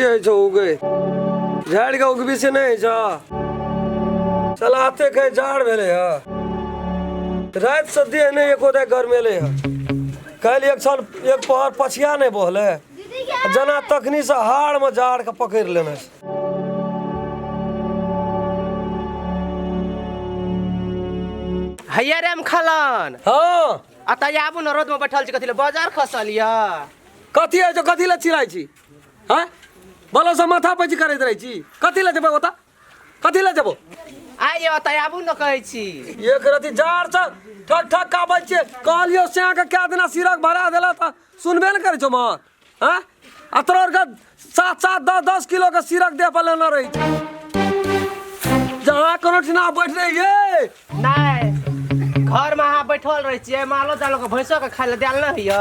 है छो उगे झाड़ के उगबी से नहीं छ चलाते कहीं झाड़ भेले है रात से दे नहीं एको दे घर मेले है कल एक साल एक पहर पछिया नहीं बोले जना तखनी से हाड़ में झाड़ के पकड़ लेने हैया राम खलन हाँ अतः आबू न रोड में बैठल छी कथि ले बाजार खसल या कथी है जो कथी ले चिल्लाई छी हैं बोलो से माथा पैची करैत रहै छी कथी ले जेबो ओता कथी ले जेबो आइए अतः आबू न कहै छी एक रति जार से ठक ठक काबै छी कहलियो से के क्या दिना सिरक भरा देला त सुनबे न करै छो मार हैं अतरोर के 7-7 10 किलो के सिरक दे पले न रही जहां कोनो ठिना बैठ रही ये नहीं घर में अहाँ बैठल रहे छियै मालो जालो के भैंसो के खाय ले देल न हिय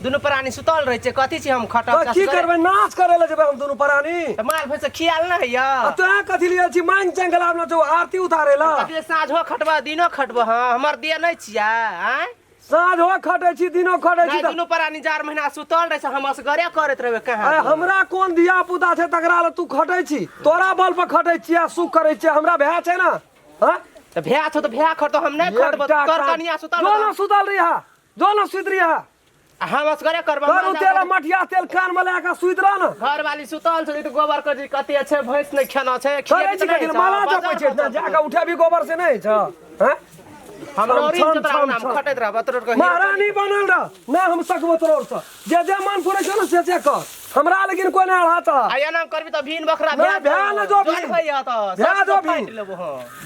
दुनु प्राणी सुतल रहे छै कथि छी हम खटक की करबै नाच करे ले जेबै हम दुनु प्राणी त माल भैंस खियाल न हिय तो कथि लिए छी मांग चंगला में जो आरती उतारे ला कथि साँझो खटबा दिनो खटबा हां हमर दिए नै छिया हैं साँझ हो खटे छी दिनो खटे छी दुनु प्राणी 4 महीना सुतल रहे छै हम असगरे करत रहबे कहां हमरा कोन दिया पुता छै तकरा ल तू खटे छी तोरा बल पर खटे छी सुख करे छी हमरा भै छै ना हां त भैया छौ त भैया खट तो हम नहीं खटब कर कनिया सुतल जो न सुतल रही जो न सुत रही हम असगरे करबा करू तेल मठिया तेल कान में लेके सुत रह न घर वाली सुतल छै त गोबर कर कते छै भैंस नहीं खाना छै करे छी कि माला जपै छै ना जाके उठे भी गोबर से नहीं छ हैं हम रोरी जतरा नाम खटैत रहब तोर कहि महारानी बनल रह ना हम सकबो तोर से जे मन पुरे छ न से कर हमरा लेकिन कोई नहीं अड़ाता आया नाम करबी त भीन बकरा भै न जो भीन भैया त भै जो भीन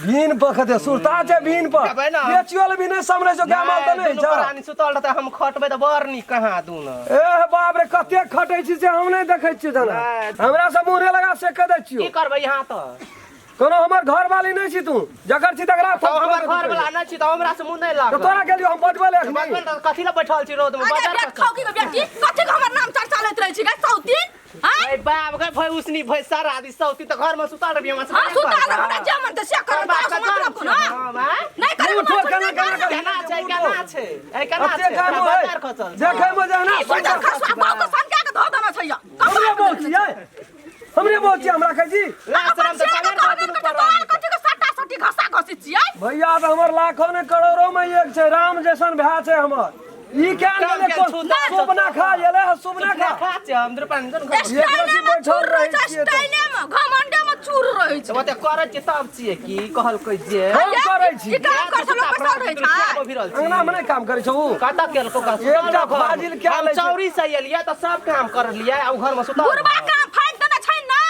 भीन पखते सुरता छै भीन पर बेचियोल भी नहीं समरे जो गामल त नहीं छ रानी सुतल त हम खटबै त बर नी कहां दून ए बाप रे कते खटै छी से हम नहीं देखै छी जना हमरा से मुंह लगा से कह दै छियो की करबै यहां त कोनो हमर घर वाली नहीं छी तू जकर छी तकरा तो हमर घर वाला नहीं छी त हमरा से मुंह नहीं लाग तो तोरा के लियो हम बजबै ले बजबै त कथि ल बैठल छी रोड में बाजार अरे खाओ की बेटी कथि के हमर नाम चर्चा लैत रहै छी गे सौती हां ए बाप गे भई उसनी भई सारा आदि सौती त घर में सुतल रहबी हम हां सुतल हमरा जे मन त से कर मतलब को ना नहीं कर उठो केना केना छै ए केना छै बाजार खसल देखे में जाना बाजार खसल बाप के संख्या के धो देना छै हमरे बोलती है हमरे बोलती हमरा कह जी लाशरम त सागर कथि के सट्टा सट्टी घसा घसी छियै भैया त हमर लाखों ने करोड़ों में एक छै राम जैसन भै छै हमर ई क्या ने को सुबना खा येले सुबना खा छै हम द्रपान जन खा एकरसी बैठल रहै छियै स्टाइले में घमंडे में चूर रहै छै ओते करे छै तब छियै की कहल कह जे हम करै छी ई काम कर सब लोग बैठल रहै छै अंगना में नहीं काम करै छौ कता केल को का एकटा फाजिल क्या हम लै छै चौरी से एलिया त सब काम कर लिया आ घर में सुतल बुरबा काम फाइट देना छै ना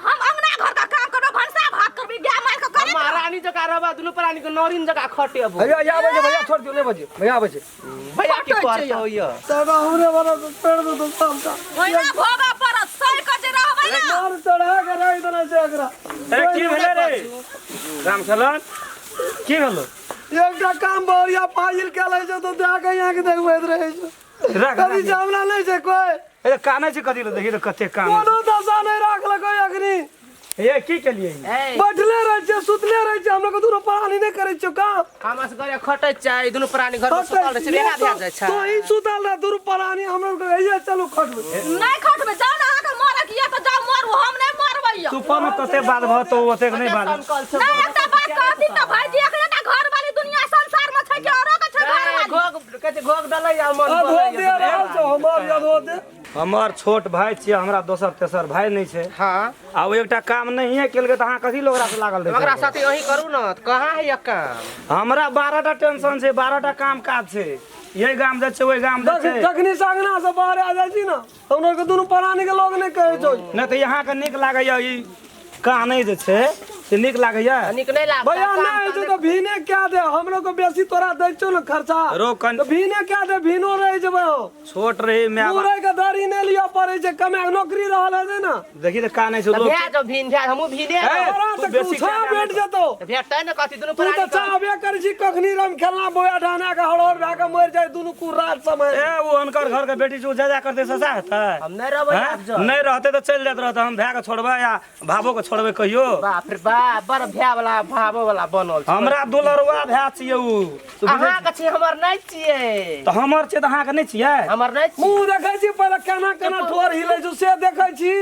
हम अंगना घर का काम करबो भंसा भात करबी गाय माल का करे महारानी जका रहबा दुनु प्राणी के नौरिन जका खटेबो भैया या बजे भैया छोड़ दियो नहीं बजे भैया बजे भैया की करतो यो तब हमरे वाला तो पेड़ दो तो सबका ओइना भोगा पर सही क जे रहबै ना मार चढ़ा के रह देना छै एकरा ए की भेले रे रामचलन की भेलो एकटा काम बढ़िया फाजिल के लै छै तो जाके यहां के देखबैत रहै छै कभी जामला नहीं छै कोई ए काने छै कथि ल देखि त कते काम कोनो दशा नहीं राखल कोई अखनी ए की केलिए बैठले रह छै सुतले रह छै हम लोग दूर पानी नहीं करे छै काम हम असगरे खटै छै दुनु प्राणी घर में सुतल रहे छै लेना भै जाय छै तो ई सुतल रह दूर पानी हम लोग ऐसे चलो खटबै नहीं खटबै जाओ ना अहाँ के मारे किया तो जाओ मारू हम नहीं मारबै तू पन तते बात भ तो ओते नहीं बात नहीं एकटा बात कहती त भाईजी एकटा घर वाली दुनिया संसार में छै कि औरो के छै घर वाली घोग कते घोग दलै या मन धो बोलै दे रहल छौ हमर या धो दे हमर छोट भाई छियै हमरा दोसर तेसर भाई नहीं छै हां आ ओ एकटा काम नहीं केलकै त अहाँ कथि लोगरा से लागल ओकरा रहे साथे यही करू न कहां है ये काम हमरा 12टा टेंशन छै 12टा काम काज छै यही गाम जाय छै ओही गाम जाय छै जखनी सांगना से बाहर आ जाइ छी ना हम लोग के दुनु प्राणी के लोग नहीं कहै छौ नहीं त यहाँ के निक लागैया ई कहानी जे छै से निक लागैया निक नहीं लाग भैया नहीं छै तो भीने क्या दे हम लोग को बेसी तोरा दै छौ ना खर्चा रोक तो भीने क्या दे भीनो रह जेबो छोट रही मैं पूरे के दाढ़ी नहीं लिया पड़े छै कमे नौकरी रहल है ना देखि त काने छै लोग भै जो भीन भै हमहु भीने तोरा तू तक बेसी छा भेट जेतो भेटै न कथि दुनु तू तो प्राणी चाहबे कर छी कखनी रम खेलना बोया ढाना के हड़ोर भै के मर जाए दुनु कुर रात समय ए वो उनकर घर के बेटी जो जा करते सजा हेतै हम नहीं रहबै आज जो नहीं रहते तो चल जात रहते हम भै के छोड़बै या भाभो के छोड़बै कहियो बाप रे बाप बड़ भै वाला भावो वाला बनल छै हमरा दुलरवा भै छियै उ अहाँ के छी हमर नहीं छियै तो हमर छै त अहाँ के नहीं छियै हमर नहीं छी मुंह देखै छी पहले केना केना ठोर हिलै छै से देखै छी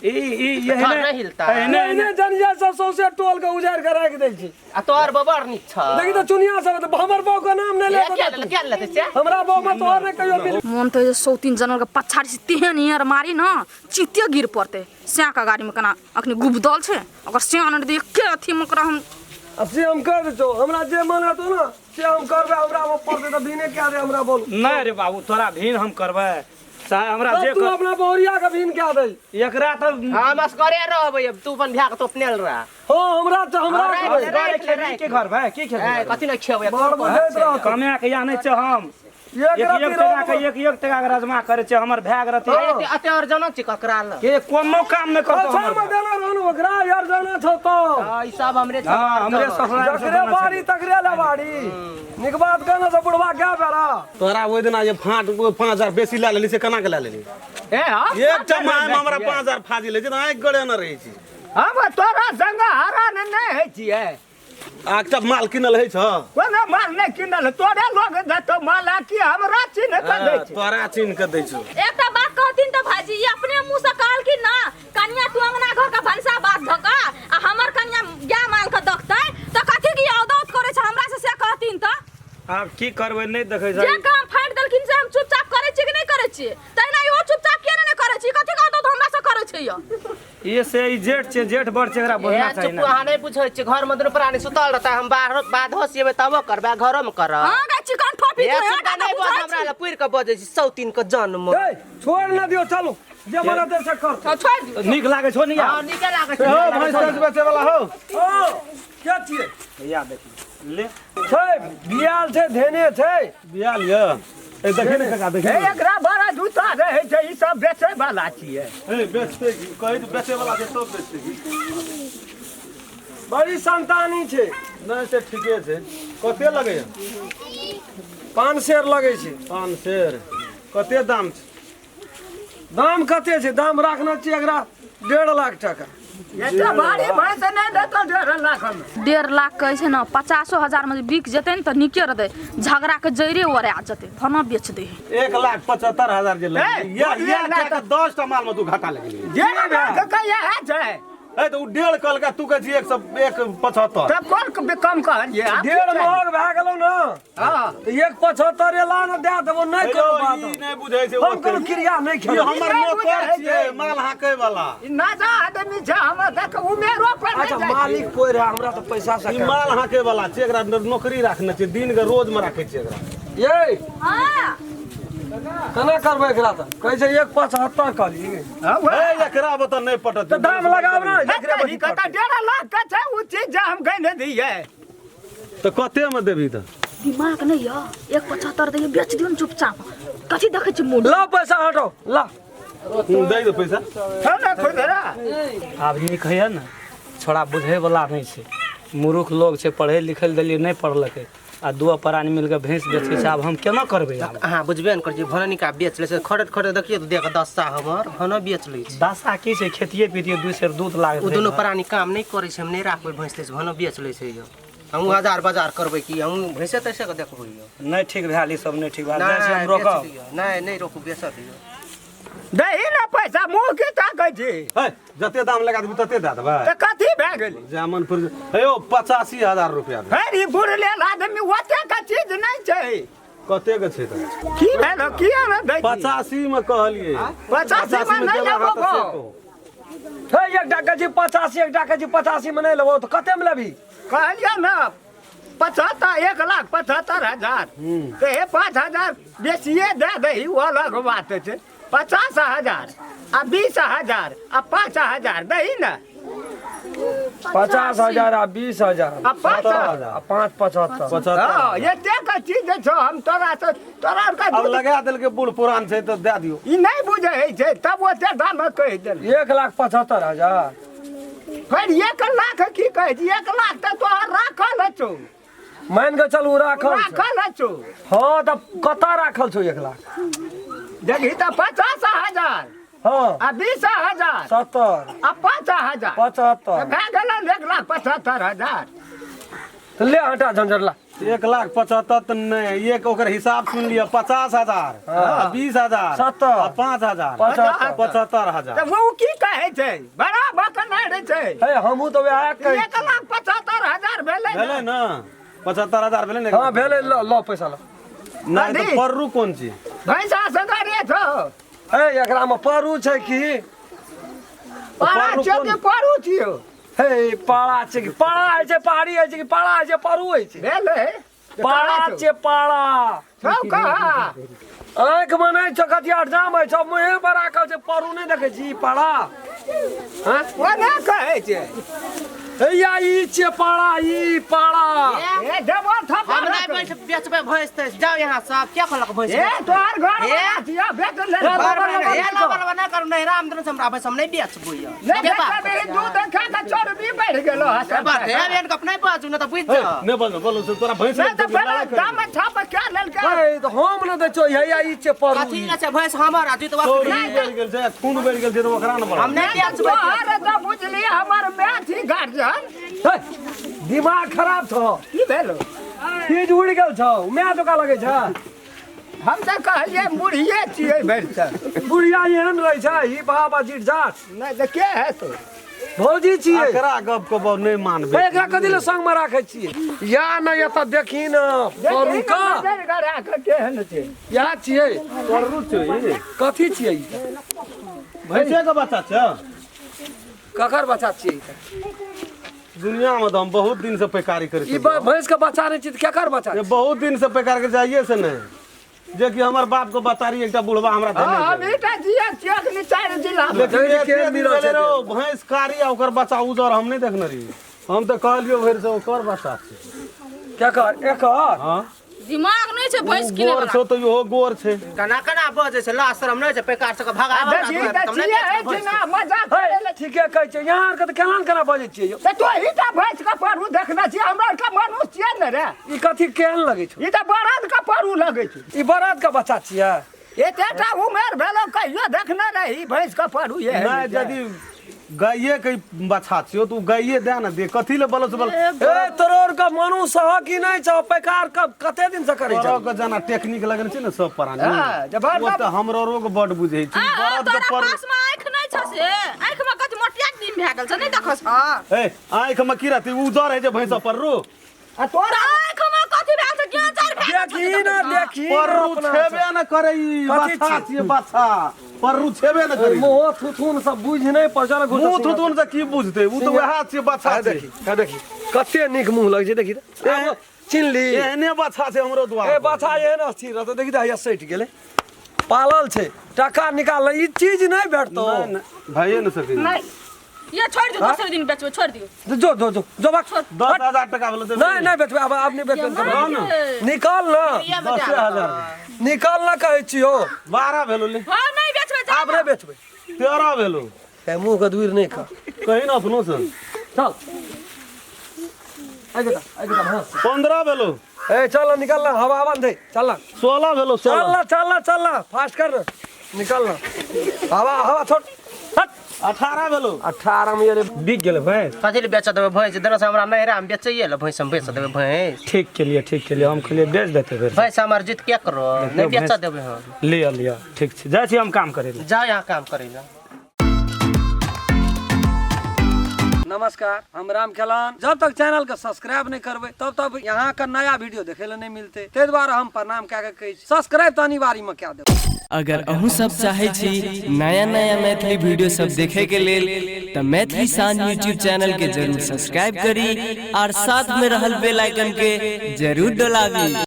ई घर नहीं हिलता एने जनिया सब सौसे टोल के उजाड़ के राख दै छी आ तोहर बबर नी छ देखी तो चुनिया सब तो हमर बाऊ का नाम नहीं ले क्या लेते से हमरा बाऊ में तोहर ने कहियो मिल मन तो 100-3 जनल के पछाड़ी से तेहन हियर मारी न चित्ते गिर पड़ते स्या का गाड़ी में कना अखनी गुबदल छे अगर स्या न देख के अथी में करा हम से हम कर दो हमरा जे मन रहतो ना से हम करबे हमरा में पड़ते तो बिने क्या दे हमरा बोल नहीं रे बाबू तोरा भीन हम करबै चाहे हमरा जे तू अपना बोरिया का बिन क्या दे एकरा तो हां बस करे रहबै अब तू अपन भ्या के तो अपने रहा हां हमरा तो हमरा के घर भाई की खेबै कथि न खेबै बार बुझैत रह कमे के जानै छै हम एक टका के एक टका के राजमा करे छै हमर भाग रहते अते और जनो छी ककरा ल के कोनो काम नहीं करतो अच्छा में देना रहनु ओकरा यार जाना छ तो ई सब हमरे हां हमरे ससुराल जकरे बाड़ी तकरे ला बाड़ी निक बात कहना से बुढ़वा क्या बेरा तोरा ओइ दिना जे फाट 5000 बेसी ला लेली से केना के ला लेली ए हां एक टमा हमरा 5000 फाजी ले छै आइ गड़े न रहै छी हम तोरा संग हरा नहीं है छिए आकटा माल किनल है छ कोनो माल नहीं किनल तोरे लोग देतो माल की हमरा चिन्ह कर दे छी तोरा चिन्ह के दै छौ एकटा बात कहथिन तो भाजी ये अपने मुंह से कहल कि ना कन्या तू अंगना घर का भंसा बात धका आ हमर कन्या क्या माल के दखतै त कथि की औदत करे छ हमरा से कहथिन त आब की करबै नहीं देखै जे काम फाड़ देलखिन से हम चुपचाप करे छी कि नहीं करे छी तैना इहो चुपचाप किया नहीं करे छी कथि कहतो तो हमरा से करे छै ये से ई जेठ छै जेठ बड़ छै एकरा बोलना चाहिए चुप अहाँ नहीं बुझै छी घर में दुनु प्राणी सुतल रहता हम बाहर बाधो सिएबै तबो करबा घरो में कर हां गे चिकन ठोपी ए तो चिंता नहीं बोल हमरा ल पुर के बजै छी 103 के जन्म ए छोड़ न दियो चलो जे बना दे से कर छोड़ दियो नीक लागे छौ नहीं हां निके लागे हो भैंस बेचे वाला हो ओ क्या छिए या देखी ले छै बियाल छै धेने छै बियाल य ए देखै ने काका देखै एकरा बड़ा जूता रहे छै ई सब बेचे वाला छिए ए बेचते कहि तो बेचे वाला छै सब बेचते बड़ी संतानी छै नहीं से ठीके छै कते लगे 5 शेर लगे छै 5 शेर कते दाम छै दाम कते छै दाम राखना छै एकरा 1.5 लाख टका ये तो भारी भैंस नहीं देतो 1.5 लाख में 1.5 लाख कहै छै ना 50,000 में बिक जेतै न त निके रहतै झगड़ा के जइरे ओरा जेतै थाना बेच दे 1,75,000 जे लगे ए, या ये लाख 10 टा माल में तू घाटा लगली जे लाख कहिया है छै ए तो 1.5 कल का तू कह छी 175 तब कोन कम कहलिए 1.5 महग भए गेलौ न हां 175 एला न दे देबो नहीं करो बात ई नहीं बुझै छै हम कोनो क्रिया नहीं ई खेलो हमर नौकर छियै माल हाकै वाला ना जा आदमी छै हमरा देख उमेरो पर अच्छा मालिक कोई रहा हमरा तो पैसा से ई माल हाकै वाला छै एकरा नौकरी राखने छै दिन के रोज में राखै छै एकरा ये हां केना करबै एकरा त कहै छै 175 कहली ए एकरा बता नहीं पटत तो दाम लगाब ना एकरे बड़ी कता 1.5 लाख का छै उ चीज हम कहने दिए तो कते में देबी त दिमाग नहीं है 175 दे बेच दियो न चुपचाप कथि देखै छी मूड ला पैसा हटो ला दे दो पैसा खाना खुदरा आब ई कहिए न छोड़ा बुझे वाला नहीं छै मूर्ख लोग छै पढ़े लिखल देलिए नहीं पढ़लकै आ दू प्राणी मिलके भैंस बेचै छै आब हम केना करबै आब अहाँ बुझबे न कर छी भननिका बेच ले से खड़े खड़े देखिए तो देख 10 सा हमर हनो बेच ले छी दासा की छै खेतिए पीतिए 2 सेर दूध लागे उ दुनु प्राणी काम नहीं करे छै हम नहीं राखबै भैंस ले हनो बेच ले छै हम हजार बाजार करबै की हम भैंसे तैसे के देखबै नहीं ठीक भेल ई सब नहीं ठीक भेल जैसे हम रोकब नहीं नहीं रोकू बेच दियो दही ना पैसा मुंह की ताकै छी ए जते दाम लगा देबी तते दे देबै त कथी भए गेलै जामनपुर हे ओ 85,000 रुपया दे हरी बुढ़ले आदमी ओते का चीज नहीं छै कते के छै त की भेल किया न दै 85 में कहलिए 85 में नहीं लेबो गो हे एकटा कहै छी 85 एकटा कहै छी 85 में नहीं लेबो तो कते में लेबी कहलिए न 1,75,000 तो हे 5,000 बेसिए दे दही वो अलग बात छै 50,000 आ 20,000 आ 5,000 दही न 50,000 आ 20,000 आ 5,000 आ 575 75 ये ते का चीज छो हम तोरा से तोरा का अब लगा देल के बूढ़ पुरान छै त दे दियो ई नहीं बुझे छै तब ओते दाम कह देल 1,75,000 फिर 1 लाख की कहे छी 1 लाख त तोहर राखल छौ मान के चलू राखल छै। राखल छौ हाँ त कता राखल छौ 1 लाख देखी त 50,000 हाँ आ 20,000 70 आ 5,000 75 भए गेल 1,75,000 तो ले हटा झंझट ला 1,75,000 नहीं, एक ओकर हिसाब सुन लिया 50,000, 20,000, 70, 5,000, 75,000। तो वो की कहे छै बड़ा बकन नहीं रहे छै हे हमहू तो वएह कही 1,75,000 भेलै भेलै ना 75,000 भेलै ना। हां भेले लो पैसा लो। नहीं तो पर्रू कौन चीज? भैंसा सगरे छौ हे एकरा में परू छै कि पारा परू छै कोन? कि परू छियो हे पाड़ा छै कि पाड़ा है छै पहाड़ी है छै कि पाड़ा है छै परू है छै भेलै पाड़ा छै पाड़ा छौ कहा आँख में नहीं छो कथिया जाम है छो मुहे पर राखल छै परू नहीं देखे छी पाड़ा हां ओने कहे छै हैया ई छै पाड़ा ई पाड़ा ए देबो थप हम नहीं बैठ बेचबे भैंस ते जाओ यहाँ सब क्या कहलक भैंस ए तोहर घर ए? में छिया बेच ले ए लबल ना करू नहीं राम दिन से हमरा भैंस हम नहीं बेचबो ये ले के बात बेच मेरी दूध खा के चर्बी बढ़ गेलो के बात है बेन कप नहीं बाजू ना तो बुझ जा नहीं बोलो से तोरा भैंस नहीं तो पहले दाम छाप क्या ललका हे तो हम न दे छो हैया ई छै परू कथी ना छै भैंस हमर आ जितवा चोरी बढ़ गेल छै, खून बढ़ गेल छै तो ओकरा न हम नहीं बेचबे तोहर तो बुझली हमर मैथी गार्जियन हे, दिमाग खराब छो की भेलो तेज उड़ गेल छो मैं तो का लगे छै हम तो कहलिए बुढ़िए छियै भरि से बुढ़िया एहन रहे छै ई बाबा जीट जाट नहीं तो के है तो भौजी छियै एकरा गप को बहुत नहीं मानबे। हे, एकरा कथी ले संग में राखे छियै या नहीं एत देखी न परू का केहन छै या छियै पर्रू छै कथी छियै ई? भैंसे का बच्चा छै। ककर बच्चा छियै ई तऽ? दुनिया में तो हम बहुत दिन से पैकारी करे ई भैंस के बच्चा नहीं छियै तऽ केकर बच्चा ये बहुत दिन से पैकार के चाहिए से नहीं जे कि हमर बाप को बतारी एकटा बुढ़वा हमरा देने हम छै। इटा जिया छियक निचार जिला में लेकिन देखी ये केहन मिलल मिलल छै रो भैंस कारी आ ओकर बच्चा उजर हम नहीं देखने रही। हम तो कहलियो भैर से ओकर बच्चा छै। केकर एकर हां दिमाग नहीं छै भैंस किने गोर वाला छौ तो इहो गोर छै। कना कना बजे छै ला शरम नहीं छै पैकार से भगावा देखी त छिया है कि ना मजाक करे हे, ठीके कहै छै यहाँ आर के तऽ केना बजै छियै यौ तो तो इटा भैंस का परू देखना छी हमरा का मनुष्य छियै न रे ई कथी केहन लगै छौ ई त बरद का परू लगे छै ई बरात के बच्चा छियै एतेटा उमेर भेलो कहियो देखने रही भैंस का परू ये नहीं यदि गाये के बच्चा छियो तू गाये दे ना दे कथी ले बोलो से बोल ए तोर का मनुष्य ह कि नहीं छौ पैकार कब कते दिन से करै छौ तोरा के जना टेक्निक लगन छै ना सब प्राणी हाँ, जब बड़- वो तो हमरो रोग बड बुझै छै बरद के तोरा पर पास में आँख नहीं छ से आँख में कथी मोटिया दिन भए गेल छ नहीं देखस ह ए आंख में की रहती उजर है जे भैंस पर रो आ तोरा आँख में कथी भए छ ज्ञान चार देखी ना देखी पर रू छेबे न करे ई कथी बच्चा छी? छियै बच्चा पर रू छेबे न करे मोह थुथुन सब बुझ नहीं पचल मुंह थुथुन से की बुझते उ तो वह छियै बच्चा छै। देखी कते नीक मुंह लगे छै देखी तऽ चिन्हली एहने बच्चा छै हमरो द्वार ए बच्चा एहन अस्थिर रहतो देखी तऽ हैया सटि गेलै पालल छै टका निकाल ई चीज नहीं भेटतो भइए न सकै नहीं ये छोड़ दियो दूसरे दिन बेचबो छोड़ दियो जो जो जो जो बाक 10,000 टका भेलो दे नहीं नहीं बेचबे अब नहीं बेचबे निकाल ना 10,000 निकाल ना कहै छियो 12 भेलो ले हां नहीं बेचबे जा आब नहीं बेचबे 13 भेलो ए मुंह के दूर नहीं कर कहीं न अपनो से चल आगे ता हां 15 भेलो ए चल निकल ना हवा हवा दे चल ना 16 भेलो चल ना फास्ट कर ना निकल ना हवा हवा छोड़ हट 18 भेलो 18 में ये बिक गेले भाई कथी ले बेच देबे भैंस देना से हमरा नहीं राम बेचइए ले भैंस हम बेच देबे भैंस ठीक के लिए हम के लिए बेच देते फिर भैंस हमर जीत क्या करो नहीं बेच देबे हम लिया ठीक छै जाइ छी हम काम करे ले जा यहाँ काम करे ला नमस्कार हम राम खेलान जब तक चैनल के सब्सक्राइब नहीं करबे तब तक यहाँ का नया वीडियो देखे ले नहीं मिलते ते द्वारा हम प्रणाम कह के कही सब्सक्राइब तो अनिवार्य में क्या देबो अगर अहूँ सब चाहे छी नया नया मैथिली वीडियो सब देखे के लेल तो मैथिली शान यूट्यूब चैनल के जरूर सब्सक्राइब करी और साथ में रहल बेल आइकन के जरूर दबावी।